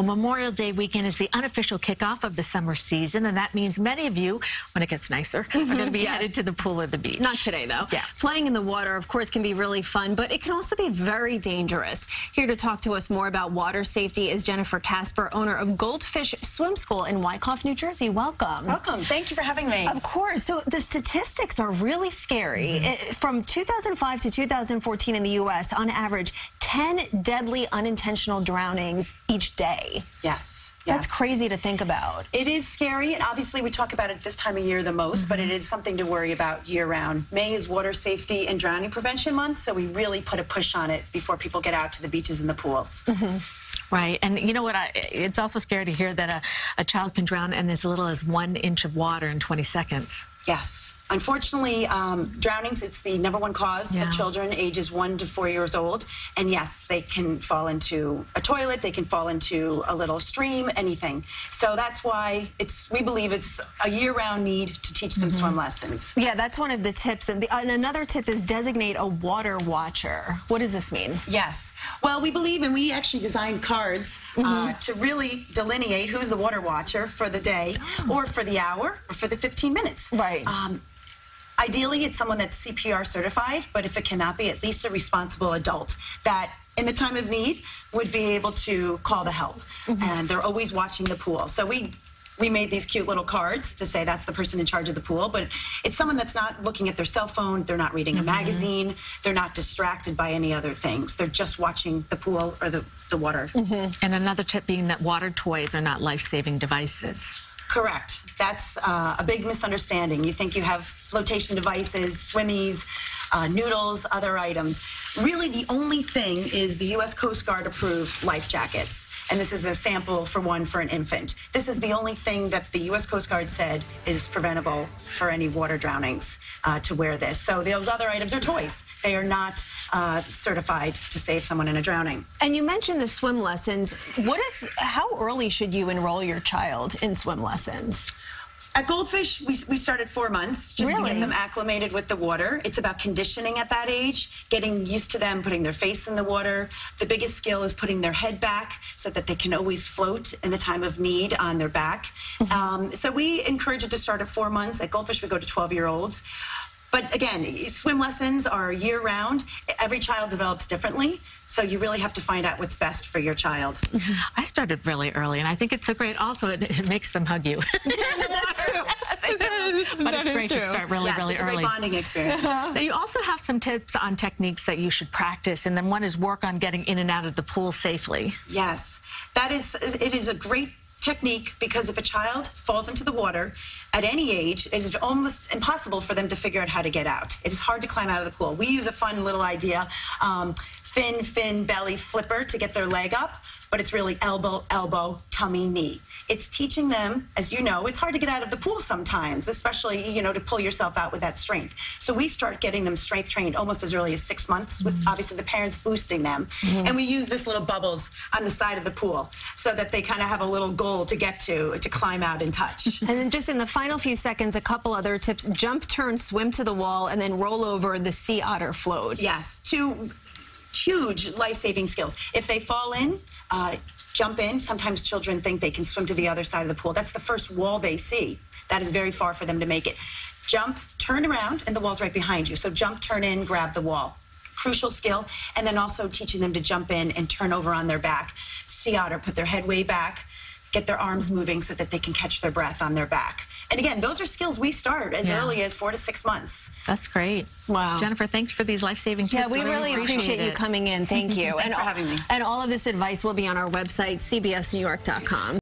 Well, Memorial Day weekend is the unofficial kickoff of the summer season, and that means many of you, when it gets nicer, are going to be headed to the pool or the beach. Not today, though. Yeah. Playing in the water, of course, can be really fun, but it can also be very dangerous. Here to talk to us more about water safety is Jennifer Casper, owner of Goldfish Swim School in Wyckoff, New Jersey. Welcome. Welcome. Thank you for having me. Of course. So the statistics are really scary. From 2005 to 2014 in the U.S., on average, 10 deadly unintentional drownings each day. Yes. That's crazy to think about. It is scary, and obviously we talk about it this time of year the most, but it is something to worry about year-round. May is Water Safety and Drowning Prevention Month, so we really put a push on it before people get out to the beaches and the pools. Right, and you know what, it's also scary to hear that a child can drown in as little as 1 inch of water in 20 seconds. Yes. Unfortunately, drownings, it's the #1 cause of children ages 1 to 4 years old. And yes, they can fall into a toilet, they can fall into a little stream, anything. So that's why we believe it's a year-round need to teach them swim lessons. Yeah, that's one of the tips. And another tip is designate a water watcher. What does this mean? Yes. Well, we believe, and we actually designed cards to really delineate who's the water watcher for the day or for the hour or for the 15 minutes. Right. Ideally, it's someone that's CPR certified, but if it cannot be, at least a responsible adult that in the time of need would be able to call the help. And they're always watching the pool. So we made these cute little cards to say that's the person in charge of the pool, but it's someone that's not looking at their cell phone, they're not reading a magazine, they're not distracted by any other things. They're just watching the pool or the water. And another tip being that water toys are not life-saving devices. Correct. That's a big misunderstanding. You think you have flotation devices, swimmies, noodles, other items. Really, the only thing is the U.S. Coast Guard approved life jackets. And this is a sample for one for an infant. This is the only thing that the U.S. Coast Guard said is preventable for any water drownings to wear this. So those other items are toys. They are not certified to save someone in a drowning. And you mentioned the swim lessons. How early should you enroll your child in swim lessons? At Goldfish, we started 4 months just to get them acclimated with the water. It's about conditioning at that age, getting used to them, putting their face in the water. The biggest skill is putting their head back so that they can always float in the time of need on their back. So we encourage it to start at 4 months. At Goldfish, we go to 12-year-olds. But again, swim lessons are year-round. Every child develops differently, so you really have to find out what's best for your child. I started really early, and I think it's so great also, it makes them hug you. That's true. But it's great to start really early. It's a great bonding experience. Now, you also have some tips on techniques that you should practice, and then one is work on getting in and out of the pool safely. Yes, it is a great technique because if a child falls into the water at any age, it is almost impossible for them to figure out how to get out. It is hard to climb out of the pool. We use a fun little idea, fin, belly, flipper to get their leg up, but it's really elbow, elbow, tummy, knee. It's teaching them, as you know, it's hard to get out of the pool sometimes, especially, you know, to pull yourself out with that strength. So we start getting them strength trained almost as early as 6 months with obviously the parents boosting them. And we use this little bubbles on the side of the pool so that they kind of have a little goal to get to climb out and touch. And then just in the final few seconds, a couple other tips: jump, turn, swim to the wall, and then roll over the sea otter float. Yes, 2 huge life-saving skills. If they fall in, jump in. Sometimes children think they can swim to the other side of the pool. That's the first wall they see. That is very far for them to make it. Jump, turn around, and the wall's right behind you. So jump, turn in, grab the wall. Crucial skill. And then also teaching them to jump in and turn over on their back. Sea otter, put their head way back, get their arms moving so that they can catch their breath on their back. And again, those are skills we start as early as 4 to 6 months. That's great. Wow. Jennifer, thanks for these life-saving tips. Yeah, we really appreciate you coming in. Thank you. Thanks for having me. And all of this advice will be on our website, cbsnewyork.com.